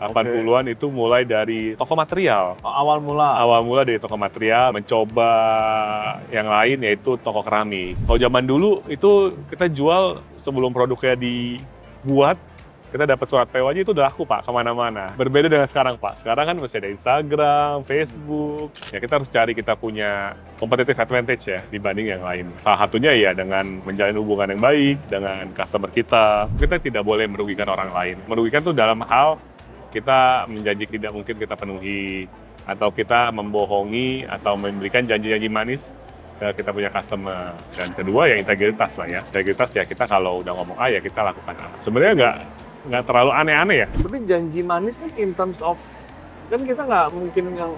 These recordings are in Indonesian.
80-an itu mulai dari toko material. Awal mula. Awal mula dari toko material, mencoba yang lain yaitu toko keramik. Kalau zaman dulu itu kita jual sebelum produknya dibuat, kita dapat surat PO aja itu udah laku Pak, kemana-mana. Berbeda dengan sekarang Pak, sekarang kan masih ada Instagram, Facebook. Ya kita harus cari kita punya competitive advantage ya dibanding yang lain. Salah satunya ya dengan menjalin hubungan yang baik dengan customer kita. Kita tidak boleh merugikan orang lain. Merugikan tuh dalam hal kita menjanji tidak mungkin kita penuhi, atau kita membohongi, atau memberikan janji-janji manis ke kita punya customer. Dan kedua ya integritas lah ya. Integritas ya kita kalau udah ngomong A ya kita lakukan A. Sebenarnya nggak terlalu aneh-aneh ya. Tapi janji manis kan in terms of, kan kita nggak mungkin yang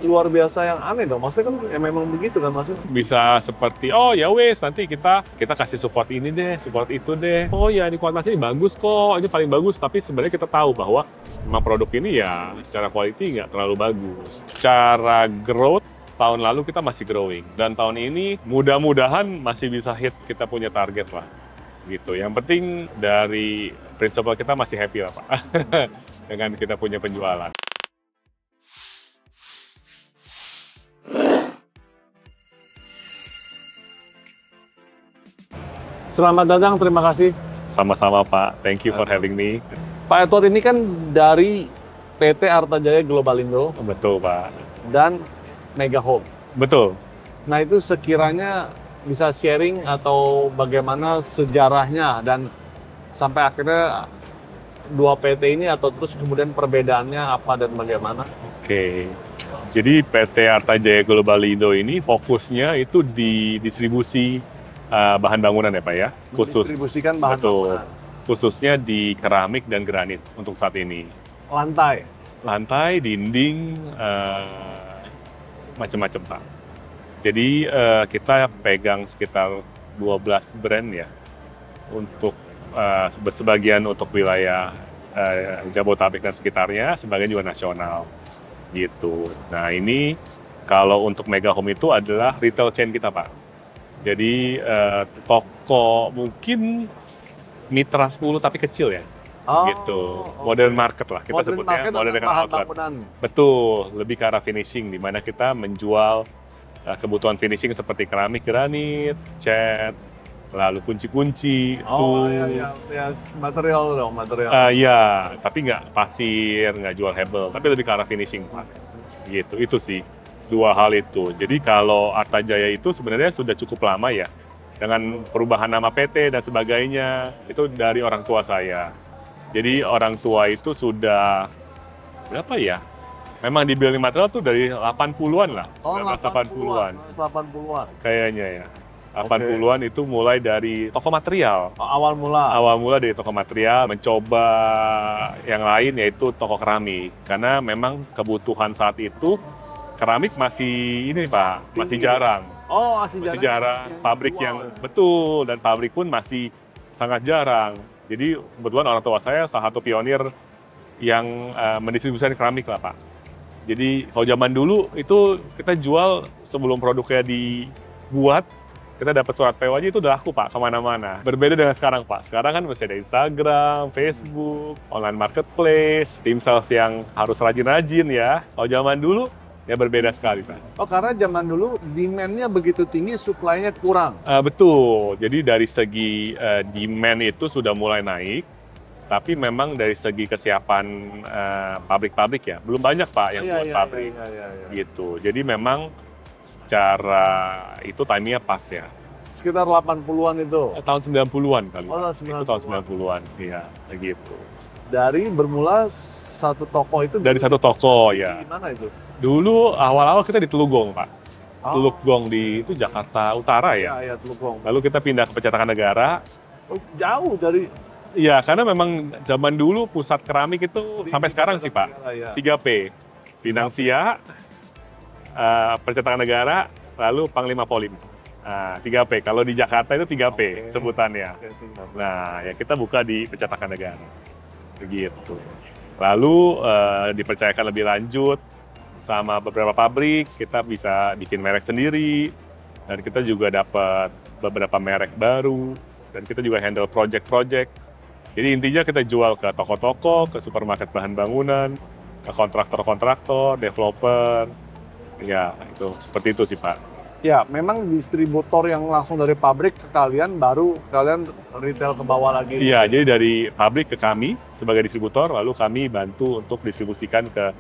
luar biasa yang aneh dong. Maksudnya kan ya memang begitu kan maksudnya. Bisa seperti, oh ya wes nanti kita kasih support ini deh, support itu deh. Oh ya ini kualitasnya ini bagus kok, ini paling bagus. Tapi sebenarnya kita tahu bahwa memang produk ini ya secara quality nggak terlalu bagus. Secara growth, tahun lalu kita masih growing. Dan tahun ini mudah-mudahan masih bisa hit kita punya target lah. Gitu. Yang penting dari prinsipal kita masih happy lah Pak. Dengan kita punya penjualan. Selamat datang, terima kasih. Sama-sama Pak, thank you for having me. Pak Edward ini kan dari PT Artajaya Globalindo. Betul Pak. Dan Mega Home. Betul. Nah itu sekiranya bisa sharing atau bagaimana sejarahnya dan sampai akhirnya dua PT ini atau terus kemudian perbedaannya apa dan bagaimana? Oke. Jadi PT Artajaya Globalindo ini fokusnya itu di distribusi bahan bangunan ya Pak ya, khusus distribusikan bahan betul, bangunan. khususnya di keramik dan granit untuk saat ini. Lantai, dinding, macam-macam Pak. Jadi kita pegang sekitar 12 brand ya, untuk sebagian untuk wilayah Jabodetabek dan sekitarnya, sebagian juga nasional gitu. Nah ini kalau untuk Mega Home itu adalah retail chain kita Pak. Jadi toko mungkin mitra 10 tapi kecil ya, gitu. Modern market lah kita sebutnya, modern outlet. Betul, lebih ke arah finishing, di mana kita menjual kebutuhan finishing seperti keramik, granit, cat, lalu kunci-kunci, ya, material dong, material. Ya, tapi nggak pasir, nggak jual hebel, tapi lebih ke arah finishing, gitu. Itu sih. Dua hal itu. Jadi kalau Artajaya itu sebenarnya sudah cukup lama ya. Dengan perubahan nama PT dan sebagainya, itu dari orang tua saya. Jadi orang tua itu sudah, berapa ya? Memang di building material tuh dari 80-an lah. 80-an. 80-an. Kayaknya ya. 80-an itu mulai dari toko material. Awal mula. Awal mula dari toko material, mencoba yang lain yaitu toko keramik. Karena memang kebutuhan saat itu, keramik masih ini Pak, masih jarang. Oh, masih jarang. Pabrik yang betul, dan pabrik pun masih sangat jarang. Jadi kebetulan orang tua saya salah satu pionir yang mendistribusikan keramik lah Pak. Jadi kalau zaman dulu itu kita jual sebelum produknya dibuat, kita dapat surat PO aja itu udah laku Pak, kemana-mana. Berbeda dengan sekarang Pak, sekarang kan masih ada Instagram, Facebook, online marketplace, tim sales yang harus rajin-rajin ya. Kalau zaman dulu, ya berbeda sekali Pak. Oh karena zaman dulu demand-nya begitu tinggi, supply-nya kurang? Betul, jadi dari segi demand itu sudah mulai naik, tapi memang dari segi kesiapan pabrik-pabrik ya, belum banyak Pak yang buat pabrik. Gitu, jadi memang secara itu timingnya pas ya. Sekitar 80-an itu? Tahun 90-an kali. Oh, 90-an. Itu tahun 90-an, iya, begitu. Dari bermula satu toko itu? Dari satu toko ya. Di mana itu? Dulu awal-awal kita di Telugong Pak. Telugong di itu Jakarta Utara ya. Iya, Telugong. Lalu kita pindah ke Percetakan Negara. Oh, jauh dari... Iya, karena memang zaman dulu pusat keramik itu sampai sekarang sih Pak. 3P. Pinang Sia, Percetakan Negara, lalu Panglima Polim. 3P. Kalau di Jakarta itu 3P sebutannya. Nah, ya kita buka di Percetakan Negara. Begitu. Lalu dipercayakan lebih lanjut sama beberapa pabrik, kita bisa bikin merek sendiri, dan kita juga dapat beberapa merek baru, dan kita juga handle project-project Jadi intinya kita jual ke toko-toko, ke supermarket bahan bangunan, ke kontraktor-kontraktor, developer. Ya, itu seperti itu sih, Pak. Ya, memang distributor yang langsung dari pabrik ke kalian, baru kalian retail ke bawah lagi. Iya, jadi dari pabrik ke kami sebagai distributor, lalu kami bantu untuk distribusikan ke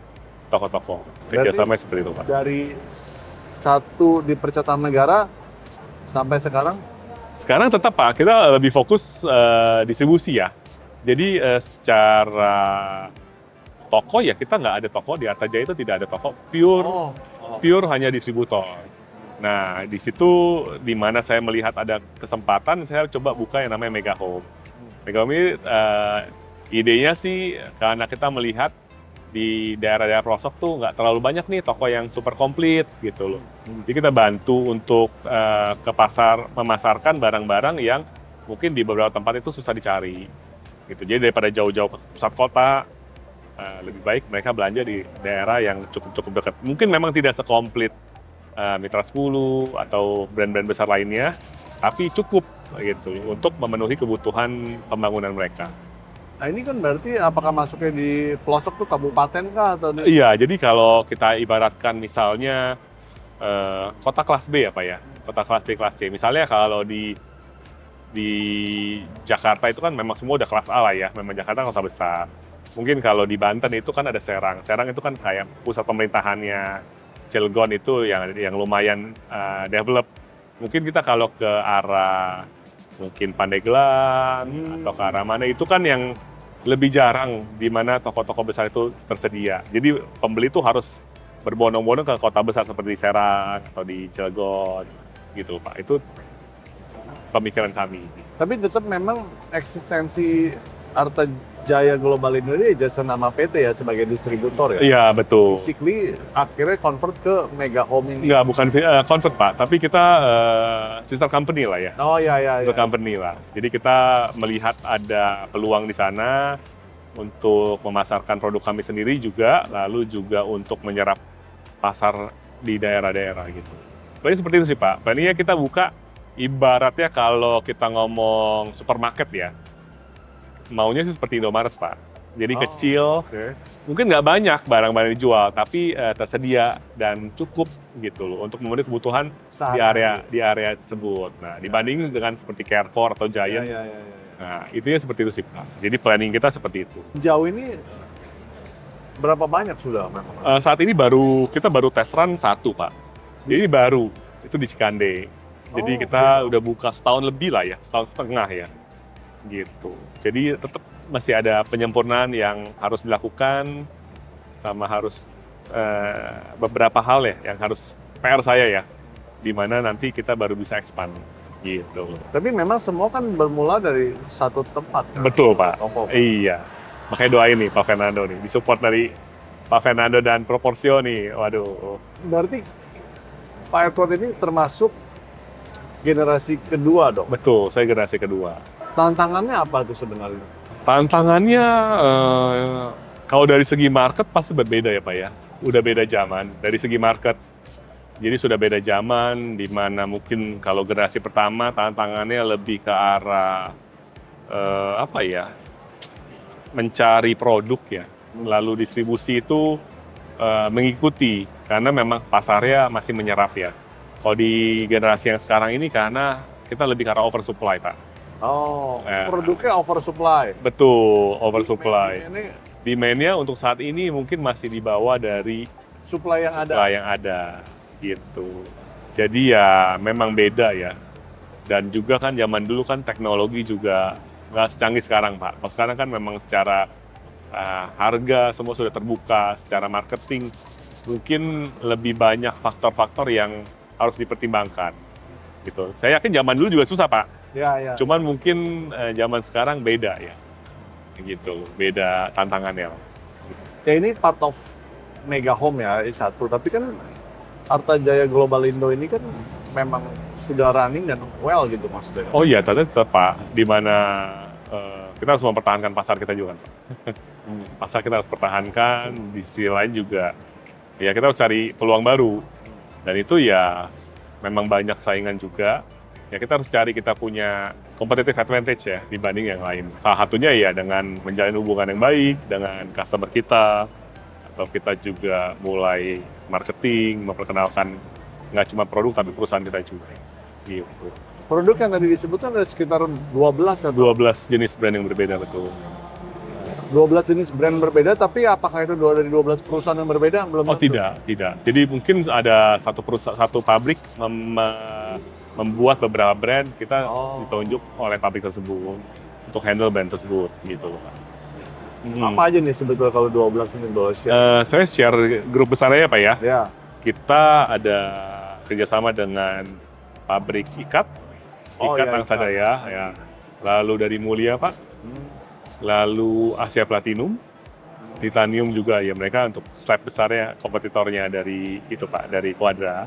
toko-toko. Kerjasamanya seperti itu, Pak. Dari satu di Percetakan Negara sampai sekarang? Sekarang tetap, Pak, kita lebih fokus distribusi ya. Jadi secara toko ya kita nggak ada toko, di Artajaya itu tidak ada toko, pure hanya distributor. Nah, di situ di mana saya melihat ada kesempatan, saya coba buka yang namanya Mega Home. Mega Home ini idenya sih karena kita melihat di daerah-daerah pelosok tuh nggak terlalu banyak nih toko yang super komplit gitu loh. Jadi kita bantu untuk ke pasar memasarkan barang-barang yang mungkin di beberapa tempat itu susah dicari. Gitu. Jadi daripada jauh-jauh ke pusat kota, lebih baik mereka belanja di daerah yang cukup dekat. Mungkin memang tidak sekomplit Mitra 10 atau brand-brand besar lainnya, tapi cukup gitu untuk memenuhi kebutuhan pembangunan mereka. Nah ini kan berarti apakah masuknya di pelosok tuh kabupaten kah atau? Iya, jadi kalau kita ibaratkan misalnya kota kelas B apa ya, kota kelas B, kelas C. Misalnya kalau di Jakarta itu kan memang semua udah kelas A lah ya, memang Jakarta kota besar. Mungkin kalau di Banten itu kan ada Serang itu kan kayak pusat pemerintahannya. Cilegon itu yang lumayan develop. Mungkin kita kalau ke arah mungkin Pandeglang atau ke arah mana itu kan yang lebih jarang di mana toko-toko besar itu tersedia. Jadi pembeli itu harus berbondong-bondong ke kota besar seperti Serang atau di Cilegon gitu, Pak. Itu pemikiran kami. Tapi tetap memang eksistensi Artajaya Global Indo ini jasa nama PT ya sebagai distributor ya? Iya, betul. Basically akhirnya convert ke Mega Home ini? Enggak, bukan convert, Pak. Tapi kita sister company lah ya. Oh iya. Sister company lah. Jadi kita melihat ada peluang di sana untuk memasarkan produk kami sendiri juga, lalu juga untuk menyerap pasar di daerah-daerah gitu. Jadi seperti itu sih, Pak. Planningnya kita buka, ibaratnya kalau kita ngomong supermarket ya, maunya sih seperti Indomaret, Pak. Jadi kecil, mungkin nggak banyak barang-barang dijual, tapi tersedia dan cukup gitu loh untuk memenuhi kebutuhan di area tersebut. Nah, dibanding dengan seperti Carrefour atau Giant, nah itu ya seperti itu sih, Pak. Jadi planning kita seperti itu. Jauh ini berapa banyak sudah memang? Saat ini kita baru tes run 1, Pak. Jadi baru itu di Cikande. Jadi kita udah buka setahun lebih lah ya, setahun setengah ya. Gitu. Jadi tetap masih ada penyempurnaan yang harus dilakukan, sama harus beberapa hal ya yang harus PR saya ya, di mana nanti kita baru bisa expand gitu. Tapi memang semua kan bermula dari satu tempat. Betul, Pak. Iya. Makanya doain nih Pak Fernando nih, disupport dari Pak Fernando dan Proportio nih. Waduh. Berarti Pak Edward ini termasuk generasi kedua dong? Betul, saya generasi kedua. Tantangannya apa tuh sebenarnya? Tantangannya kalau dari segi market pasti berbeda ya, Pak ya. Udah beda zaman dari segi market. Jadi sudah beda zaman di mana mungkin kalau generasi pertama tantangannya lebih ke arah apa ya? Mencari produk ya. Lalu distribusi itu mengikuti karena memang pasarnya masih menyerap ya. Kalau di generasi yang sekarang ini karena kita lebih ke arah oversupply, Pak. Produknya oversupply. Betul, oversupply. Demand-nya untuk saat ini mungkin masih di bawah dari supply yang ada. Gitu. Jadi ya memang beda ya. Dan juga kan zaman dulu kan teknologi juga nggak secanggih sekarang, Pak. Kalau sekarang kan memang secara harga semua sudah terbuka, secara marketing mungkin lebih banyak faktor-faktor yang harus dipertimbangkan. Gitu. Saya yakin zaman dulu juga susah, Pak. Ya. Cuman mungkin zaman sekarang beda ya, gitu, beda tantangannya. Ya ini part of Mega Home ya, satu. Tapi kan Artajaya Global Indo ini kan memang sudah running dan well gitu maksudnya. Oh iya, tetap Pak, di mana kita harus mempertahankan pasar kita juga, Pak. Pasar kita harus pertahankan, di sisi lain juga ya kita harus cari peluang baru. Dan itu ya memang banyak saingan juga. Ya kita harus cari kita punya competitive advantage ya dibanding yang lain. Salah satunya ya dengan menjalin hubungan yang baik dengan customer kita, atau kita juga mulai marketing, memperkenalkan nggak cuma produk tapi perusahaan kita juga. Gitu. Produk yang tadi disebutkan ada sekitar 12 atau 12 jenis brand yang berbeda, betul. 12 jenis brand berbeda, tapi apakah itu dari 12 perusahaan yang berbeda? Belum Oh tentu. tidak. Jadi mungkin ada satu pabrik membuat beberapa brand, kita ditunjuk oleh pabrik tersebut untuk handle brand tersebut, gitu loh Pak. Apa aja nih sebetulnya kalau 12 ini boleh share? Saya share grup besarnya Pak ya. Ya. Kita ada kerjasama dengan pabrik ikat ya, Tangsadaya, ya. Lalu dari Mulia Pak, lalu Asia Platinum, Titanium juga ya, mereka untuk slab besarnya kompetitornya dari itu Pak, dari Quadra.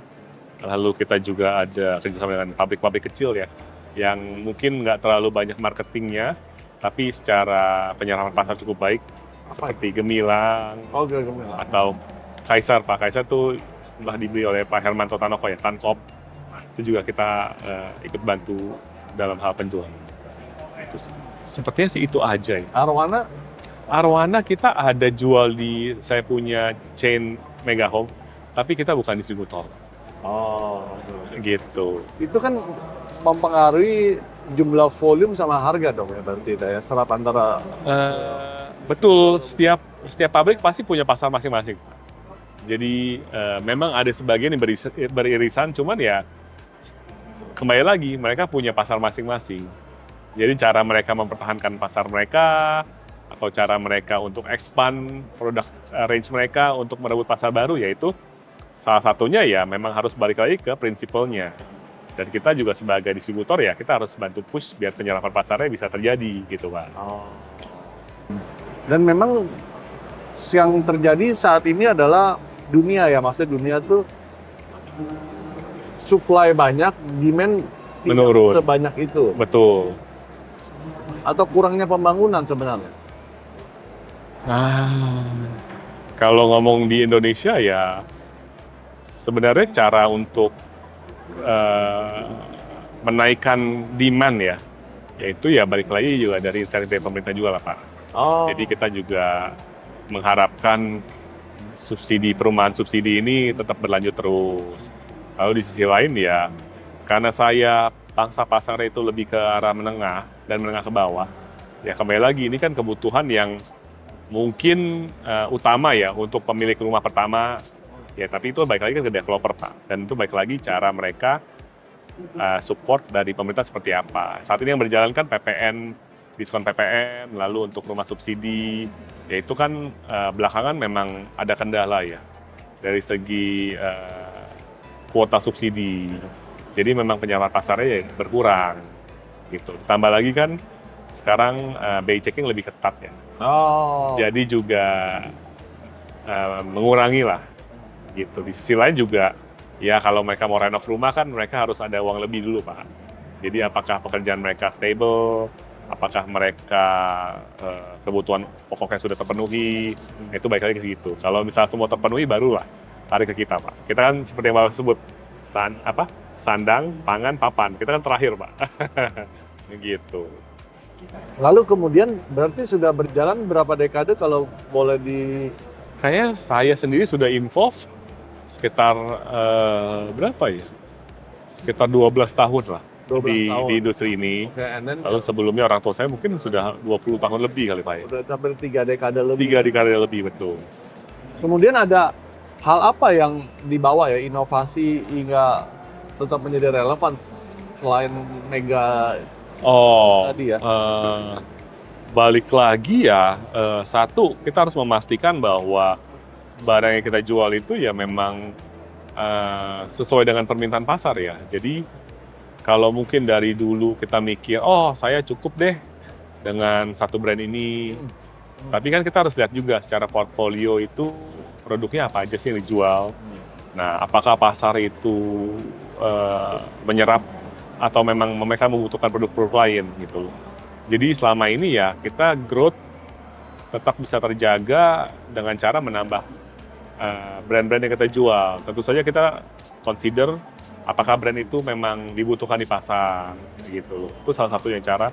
Lalu kita juga ada kerjasama dengan pabrik-pabrik kecil ya, yang mungkin nggak terlalu banyak marketingnya, tapi secara penyerapan pasar cukup baik, seperti Gemilang, Gemilang. atau Kaisar. Pak Kaisar tuh setelah dibeli oleh Pak Hermanto Tanoko ya, Tankop, itu juga kita ikut bantu dalam hal penjualan. Itu sepertinya sih itu aja ya. Arwana kita ada jual di, saya punya chain Mega Home, tapi kita bukan distributor. Gitu. Itu kan mempengaruhi jumlah volume sama harga dong ya berarti ya, serap antara. Betul, setiap pabrik pasti punya pasar masing-masing. Jadi memang ada sebagian yang beririsan, cuman ya kembali lagi mereka punya pasar masing-masing. Jadi cara mereka mempertahankan pasar mereka, atau cara mereka untuk expand produk range mereka untuk merebut pasar baru, yaitu salah satunya ya memang harus balik lagi ke prinsipalnya. Dan kita juga sebagai distributor ya kita harus bantu push biar penyerapan pasarnya bisa terjadi gitu Pak. Dan memang yang terjadi saat ini adalah dunia ya, maksudnya dunia tuh supply banyak, demand menurun sebanyak itu. Betul. Atau kurangnya pembangunan sebenarnya. Kalau ngomong di Indonesia ya sebenarnya cara untuk menaikkan demand ya, yaitu ya balik lagi juga dari insentif dari pemerintah juga lah Pak. Jadi kita juga mengharapkan perumahan subsidi ini tetap berlanjut terus. Lalu di sisi lain ya, karena saya pangsa pasarnya itu lebih ke arah menengah dan menengah ke bawah, ya kembali lagi ini kan kebutuhan yang mungkin utama ya untuk pemilik rumah pertama. Ya, tapi itu baik lagi ke developer Pak, dan itu baik lagi cara mereka support dari pemerintah seperti apa. Saat ini yang berjalan kan PPN, diskon PPN, lalu untuk rumah subsidi, ya itu kan belakangan memang ada kendala ya dari segi kuota subsidi. Jadi memang penyerapan pasarnya ya berkurang gitu. Tambah lagi kan sekarang BI checking lebih ketat ya. Jadi juga mengurangi lah. Gitu. Di sisi lain juga, ya kalau mereka mau renov rumah kan mereka harus ada uang lebih dulu Pak. Jadi apakah pekerjaan mereka stable, apakah mereka kebutuhan pokoknya sudah terpenuhi, itu baik lagi gitu. Kalau misalnya semua terpenuhi barulah tarik ke kita Pak. Kita kan seperti yang Bapak sebut, sandang, pangan, papan. Kita kan terakhir Pak. Gitu. Lalu kemudian berarti sudah berjalan berapa dekade kalau boleh Kayaknya saya sendiri sudah involve sekitar berapa ya? Sekitar 12 tahun lah di industri ini. Lalu sebelumnya orang tua saya mungkin sudah 20 tahun lebih kali Pak ya. Sudah sampai 3 dekade lebih. 3 dekade lebih, betul. Kemudian ada hal apa yang dibawa ya, inovasi hingga tetap menjadi relevan selain mega tadi ya? Balik lagi ya, satu kita harus memastikan bahwa barang yang kita jual itu ya memang sesuai dengan permintaan pasar ya. Jadi kalau mungkin dari dulu kita mikir, saya cukup deh dengan satu brand ini. Tapi kan kita harus lihat juga secara portfolio itu produknya apa aja sih yang dijual. Nah, apakah pasar itu menyerap atau memang mereka membutuhkan produk-produk lain gitu. Jadi selama ini ya kita growth tetap bisa terjaga dengan cara menambah brand-brand yang kita jual. Tentu saja kita consider apakah brand itu memang dibutuhkan di pasar gitu loh. Itu salah satunya cara.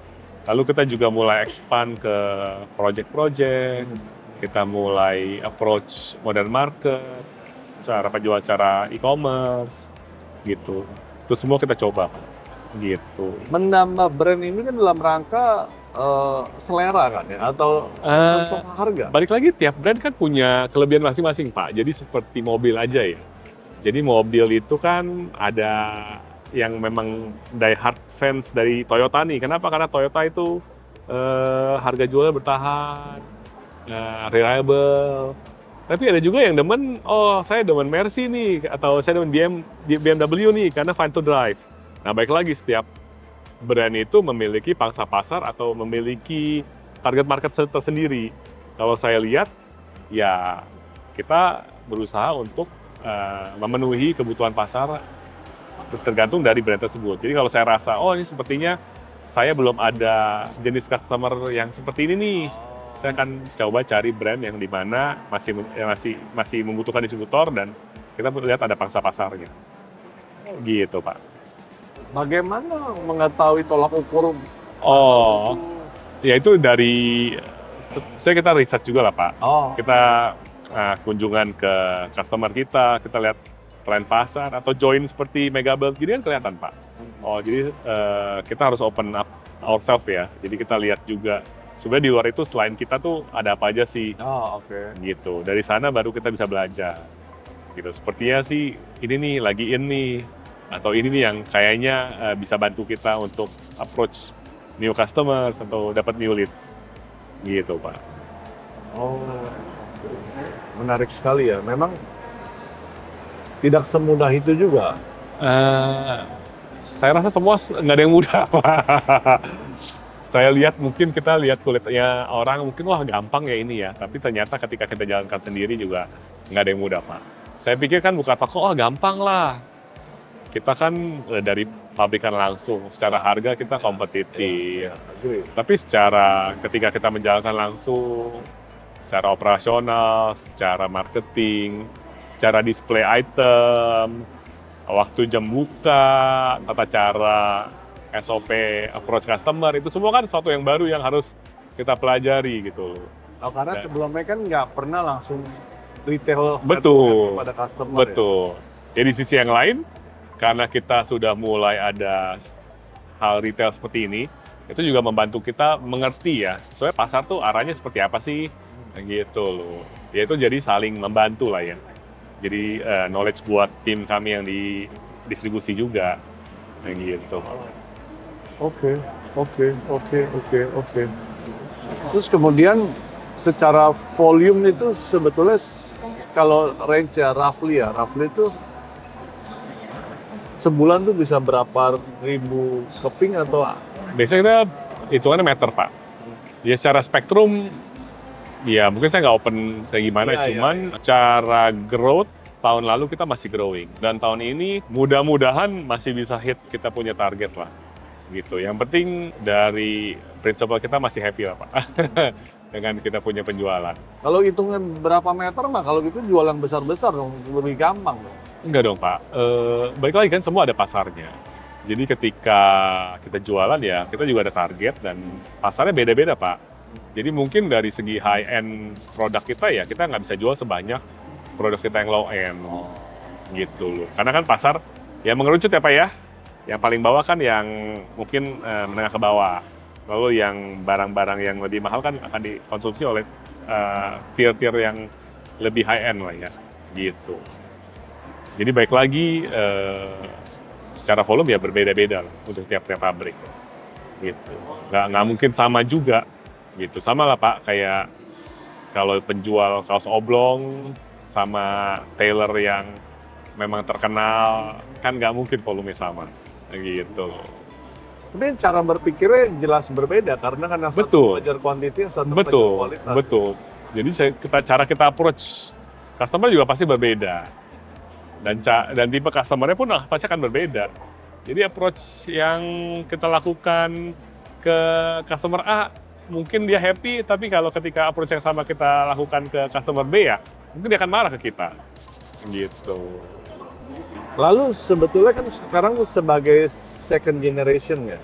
Lalu kita juga mulai expand ke project-project, kita mulai approach modern market, cara penjual cara e-commerce gitu. Itu semua kita coba gitu. Menambah brand ini kan dalam rangka selera kan ya, atau soal harga? Balik lagi, tiap brand kan punya kelebihan masing-masing Pak. Jadi seperti mobil aja ya. Jadi mobil itu kan ada yang memang die hard fans dari Toyota nih. Kenapa? Karena Toyota itu harga jualnya bertahan, reliable. Tapi ada juga yang demen, oh saya demen Mercy nih, atau saya demen BMW nih karena fun to drive. Nah, baik lagi, setiap brand itu memiliki pangsa pasar atau memiliki target market tersendiri. Kalau saya lihat, ya kita berusaha untuk memenuhi kebutuhan pasar tergantung dari brand tersebut. Jadi kalau saya rasa, oh ini sepertinya saya belum ada jenis customer yang seperti ini nih, saya akan coba cari brand yang dimana masih membutuhkan distributor dan kita lihat ada pangsa pasarnya. Gitu Pak. Bagaimana mengetahui tolak ukur? Oh, ya itu dari kita riset juga lah Pak. Oh. Kita kunjungan ke customer kita lihat tren pasar atau join seperti Megabelt gini kan kelihatan Pak. Oh, jadi kita harus open up ourselves ya. Jadi kita lihat juga sebenarnya di luar itu selain kita tuh ada apa aja sih. Oh, oke. Gitu. Dari sana baru kita bisa belajar. Gitu. Sepertinya sih ini nih lagi in nih. Atau ini nih yang kayaknya bisa bantu kita untuk approach new customers atau dapat new leads. Gitu Pak. Oh, menarik sekali ya. Memang tidak semudah itu juga. Saya rasa semua nggak ada yang mudah Pak. Saya lihat kita lihat kulitnya orang mungkin wah gampang ya ini ya. Tapi ternyata ketika kita jalankan sendiri juga nggak ada yang mudah Pak. Saya pikir kan buka toko, oh gampang lah. Kita kan dari pabrikan langsung, secara harga kita kompetitif. Tapi ketika kita menjalankan langsung, secara operasional, secara marketing, secara display item, waktu jam buka, tata cara, SOP, approach customer, itu semua kan sesuatu yang baru yang harus kita pelajari gitu. Oh, karena sebelumnya kan nggak pernah langsung retail pada customer. Betul. Ya di sisi yang lain, karena kita sudah mulai ada hal retail seperti ini, itu juga membantu kita mengerti ya, soalnya pasar tuh arahnya seperti apa sih, gitu loh. Ya itu jadi saling membantu lah ya. Jadi knowledge buat tim kami yang di distribusi juga, gitu. Oke. Terus kemudian secara volume itu sebetulnya kalau range roughly itu sebulan tuh bisa berapa ribu keping atau? Biasanya kita hitungannya meter Pak. Ya secara spektrum, ya mungkin saya nggak open kayak gimana, cuman cara growth tahun lalu kita masih growing. Dan tahun ini mudah-mudahan masih bisa hit kita punya target lah. Gitu. Yang penting dari prinsipal kita masih happy lah Pak. Dengan kita punya penjualan. Kalau hitungan berapa meter mah, kalau gitu jual yang besar-besar dong, lebih gampang dong. Enggak dong Pak, baik lagi kan semua ada pasarnya. Jadi ketika kita jualan ya kita juga ada target dan pasarnya beda-beda Pak. Jadi mungkin dari segi high-end produk kita ya kita nggak bisa jual sebanyak produk kita yang low-end. Gitu loh. Karena kan pasar ya mengerucut ya Pak ya. Yang paling bawah kan yang mungkin menengah ke bawah. Lalu yang barang-barang yang lebih mahal kan akan dikonsumsi oleh tier-tier yang lebih high-end lah ya. Gitu. Jadi baik lagi secara volume ya berbeda-beda lah untuk tiap-tiap pabrik, gitu. Nggak mungkin sama juga, gitu. Sama lah Pak, kayak kalau penjual kaos oblong sama tailor yang memang terkenal kan nggak mungkin volume sama, gitu. Tapi cara berpikirnya jelas berbeda karena kan yang satu mengejar quantity, yang satu mengejar kualitas. Betul. Jadi cara kita approach customer juga pasti berbeda. Dan tipe customer-nya pun pasti akan berbeda. Jadi approach yang kita lakukan ke customer A, mungkin dia happy, tapi kalau ketika approach yang sama kita lakukan ke customer B ya, mungkin dia akan marah ke kita. Gitu. Lalu sebetulnya kan sekarang sebagai second generation ya,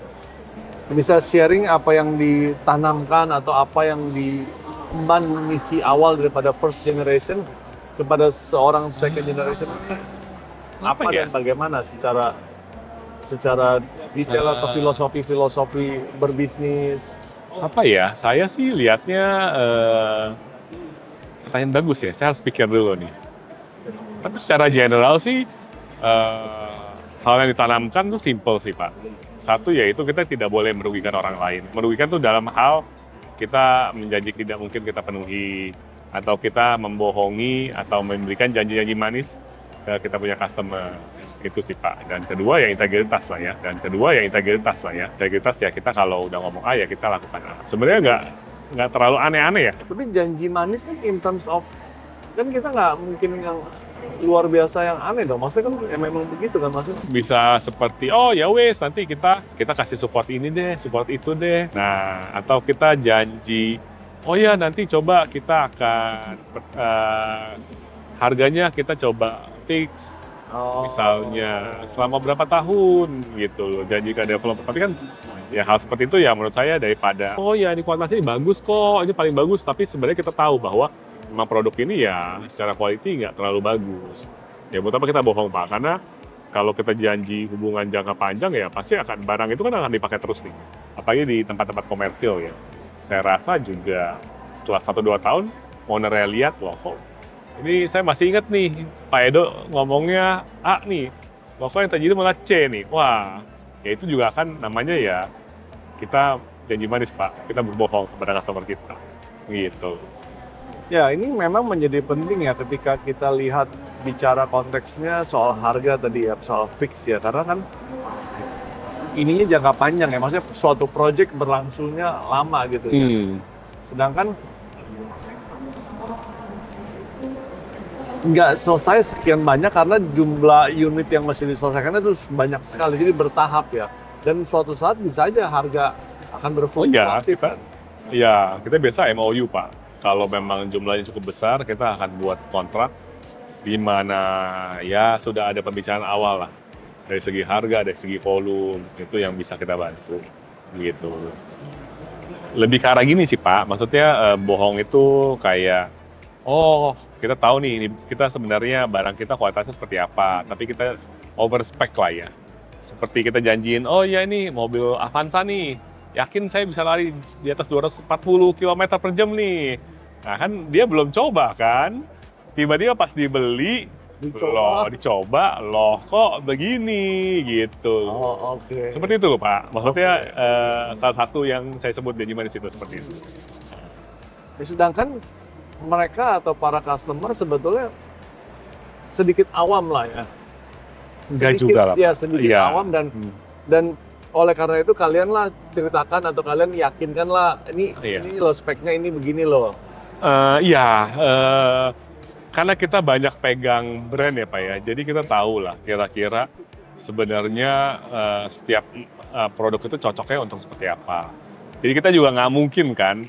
bisa sharing apa yang ditanamkan atau apa yang diemban misi awal daripada first generation kepada seorang second generation, apa ya? dan bagaimana secara detail atau filosofi berbisnis? Apa ya? Saya sih lihatnya pertanyaan bagus ya. Saya harus pikir dulu nih. Tapi secara general sih hal yang ditanamkan tuh simple sih Pak. Satu yaitu kita tidak boleh merugikan orang lain. Merugikan tuh dalam hal kita menjanji tidak mungkin kita penuhi, atau kita membohongi atau memberikan janji-janji manis ke kita punya customer. Itu sih Pak. Dan kedua ya integritas lah ya. Integritas ya kita kalau udah ngomong A ya kita lakukan A. Sebenarnya nggak terlalu aneh-aneh ya. Tapi janji manis kan in terms of, kan kita nggak mungkin yang luar biasa yang aneh dong. Maksudnya kan ya memang begitu kan maksudnya. Bisa seperti, oh ya wes nanti kita kasih support ini deh, support itu deh. Nah, atau kita janji, oh ya nanti coba kita akan harganya kita coba fix. Misalnya selama berapa tahun gitu loh, janji ke developer. Tapi kan ya hal seperti itu ya menurut saya daripada, oh ya ini kualitasnya ini bagus kok, ini paling bagus. Tapi sebenarnya kita tahu bahwa memang produk ini ya secara quality nggak terlalu bagus. Ya buat apa kita bohong Pak? Karena kalau kita janji hubungan jangka panjang ya pasti akan, barang itu kan akan dipakai terus nih. Apalagi di tempat-tempat komersil ya. Saya rasa juga setelah 1-2 tahun ownernya lihat, loh kok ini saya masih ingat nih Pak Edo ngomongnya A nih, loh kok yang terjadi malah C nih. Wah, ya itu juga kan namanya ya kita janji manis Pak, kita berbohong kepada customer kita gitu. Ya, ini memang menjadi penting ya ketika kita lihat bicara konteksnya soal harga tadi ya, soal fix ya. Karena kan ininya jangka panjang ya, maksudnya suatu project berlangsungnya lama gitu ya. Sedangkan nggak selesai sekian banyak karena jumlah unit yang mesti diselesaikan itu banyak sekali, jadi bertahap ya. Dan suatu saat bisa aja harga akan berfluktuatif kan? Ya, kita biasa MOU Pak. Kalau memang jumlahnya cukup besar, kita akan buat kontrak di mana ya sudah ada pembicaraan awal lah. Dari segi harga, dari segi volume, itu yang bisa kita bantu. Gitu. Lebih ke arah gini sih Pak, maksudnya bohong itu kayak, oh kita tahu nih, ini kita sebenarnya barang kita kualitasnya seperti apa, tapi kita overspec lah ya. Seperti kita janjiin, oh ya ini mobil Avanza nih, yakin saya bisa lari di atas 240 km per jam nih. Nah kan dia belum coba kan, tiba-tiba pas dibeli, dicoba, loh kok begini gitu. Oh, oke. Seperti itu loh Pak, maksudnya salah satu yang saya sebut janji manis itu seperti itu. Sedangkan mereka atau para customer sebetulnya sedikit awam lah ya. Enggak juga lah. Ya, sedikit awam dan oleh karena itu kalian lah ceritakan atau kalian yakinkan lah ini loh speknya ini begini loh. Karena kita banyak pegang brand ya Pak ya, jadi kita tahu lah kira-kira sebenarnya setiap produk itu cocoknya untuk seperti apa. Jadi kita juga nggak mungkin kan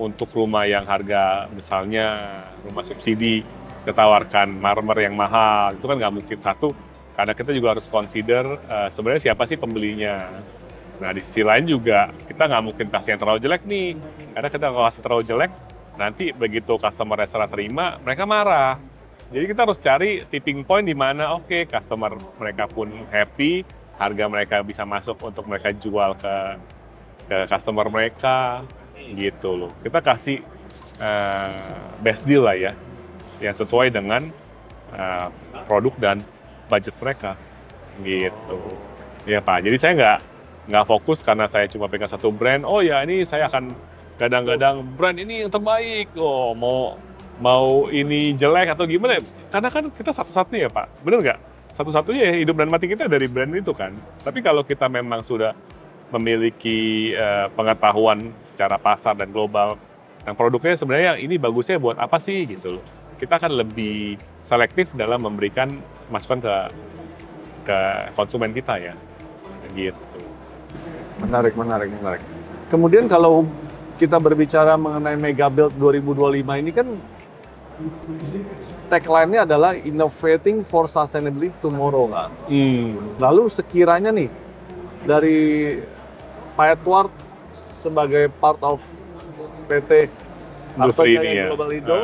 untuk rumah yang harga misalnya rumah subsidi ditawarkan marmer yang mahal, itu kan nggak mungkin. Satu, karena kita juga harus consider sebenarnya siapa sih pembelinya. Nah di sisi lain juga kita nggak mungkin kasih yang terlalu jelek nih, karena kita kalau kasih terlalu jelek nanti begitu customer serah terima mereka marah. Jadi kita harus cari tipping point di mana oke, customer mereka pun happy, harga mereka bisa masuk untuk mereka jual ke customer mereka gitu loh. Kita kasih best deal lah ya, yang sesuai dengan produk dan budget mereka gitu. Ya Pak, jadi saya nggak fokus karena saya cuma pegang satu brand. Oh ya ini saya akan gadang-gadang brand ini yang terbaik. Oh mau ini jelek atau gimana? Karena kan kita satu-satunya ya Pak, bener nggak? Satu-satunya ya hidup dan mati kita dari brand itu kan. Tapi kalau kita memang sudah memiliki pengetahuan secara pasar dan global, yang produknya sebenarnya ini bagusnya buat apa sih gitu loh. Kita akan lebih selektif dalam memberikan masukan ke konsumen kita ya, gitu. Menarik. Kemudian kalau kita berbicara mengenai Mega Build 2025 ini kan tagline-nya adalah innovating for sustainability tomorrow, kan? Lalu sekiranya nih dari Pak Edward sebagai part of PT Industri ini ya. Global Indo,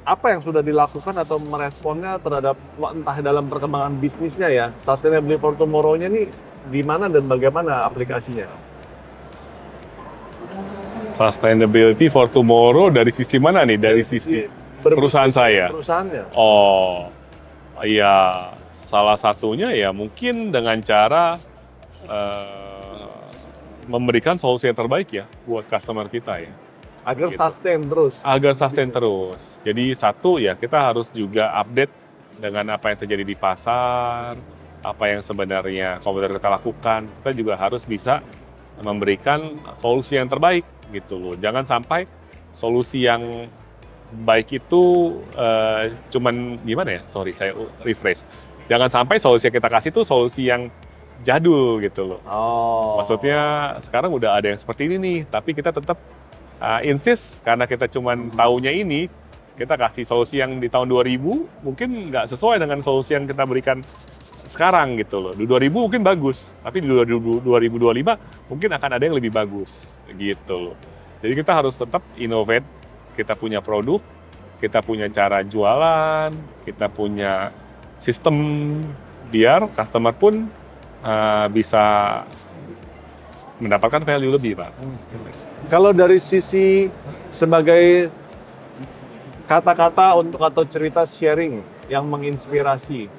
apa yang sudah dilakukan atau meresponnya terhadap entah dalam perkembangan bisnisnya ya, sustainability for tomorrow-nya nih di mana dan bagaimana aplikasinya? Sustainability for tomorrow dari sisi mana nih? Dari sisi perusahaan saya? Perusahaannya. Oh, iya. Salah satunya ya mungkin dengan cara memberikan solusi yang terbaik ya buat customer kita ya. Agar Gitu. sustain terus. Agar sustain terus. Jadi satu ya kita harus juga update dengan apa yang terjadi di pasar, apa yang sebenarnya kompetitor kita lakukan. Kita juga harus bisa memberikan solusi yang terbaik gitu loh. Jangan sampai solusi yang baik itu cuman gimana ya? Sorry, saya refresh. Jangan sampai solusi yang kita kasih itu solusi yang jadul gitu loh. Oh. Maksudnya sekarang udah ada yang seperti ini nih, tapi kita tetap insist karena kita cuman taunya ini, kita kasih solusi yang di tahun 2000 mungkin nggak sesuai dengan solusi yang kita berikan sekarang gitu loh. Di 2000 mungkin bagus, tapi di 2025 mungkin akan ada yang lebih bagus gitu loh. Jadi kita harus tetap innovate, kita punya produk, kita punya cara jualan, kita punya sistem biar customer pun bisa mendapatkan value lebih, Pak. Kalau dari sisi sebagai kata-kata untuk atau cerita sharing yang menginspirasi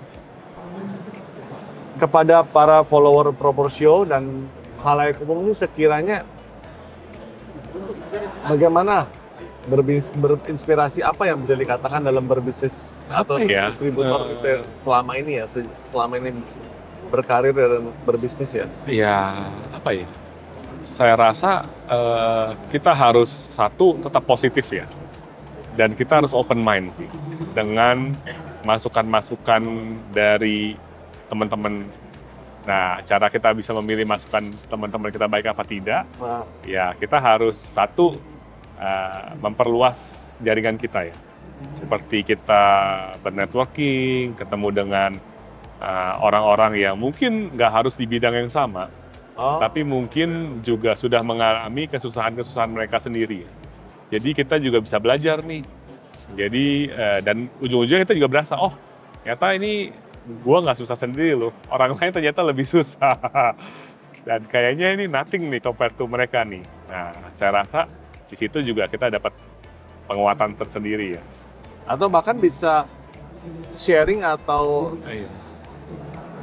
kepada para follower Proportio dan halayak umum ini sekiranya bagaimana berinspirasi apa yang bisa dikatakan dalam berbisnis atau distributor gitu selama ini ya, selama ini berkarir dan berbisnis ya? Ya, apa ya? Saya rasa kita harus satu tetap positif ya, dan kita harus open mind dengan masukan-masukan dari teman-teman. Nah, cara kita bisa memilih masukan teman-teman kita baik apa tidak, ya kita harus satu memperluas jaringan kita ya. Seperti kita bernetworking, ketemu dengan orang-orang yang mungkin nggak harus di bidang yang sama, tapi mungkin juga sudah mengalami kesusahan-kesusahan mereka sendiri. Jadi kita juga bisa belajar nih. Jadi dan ujung-ujungnya kita juga berasa, oh ternyata ini gua nggak susah sendiri loh. Orang lain ternyata lebih susah. Dan kayaknya ini nothing nih compared to mereka nih. Nah, saya rasa di situ juga kita dapat penguatan tersendiri ya. Atau bahkan bisa sharing atau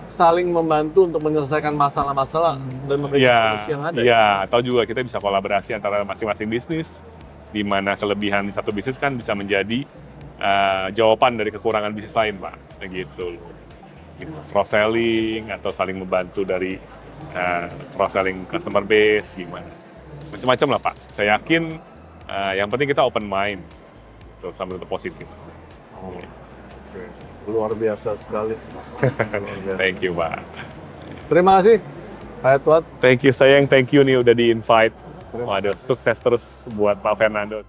saling membantu untuk menyelesaikan masalah-masalah dan memberikan solusi yang ada. Iya, atau juga kita bisa kolaborasi antara masing-masing bisnis, di mana kelebihan satu bisnis kan bisa menjadi jawaban dari kekurangan bisnis lain, Pak. Gitu loh. Gitu. Cross-selling atau saling membantu dari cross-selling customer base, gimana. Macam-macam lah, Pak. Saya yakin yang penting kita open mind, terus sama tetap positif. Luar biasa sekali. Thank you, Pak. Terima kasih, Pak Edward. Thank you, sayang. Thank you nih udah di-invite. Waduh, sukses terus buat Pak Fernando.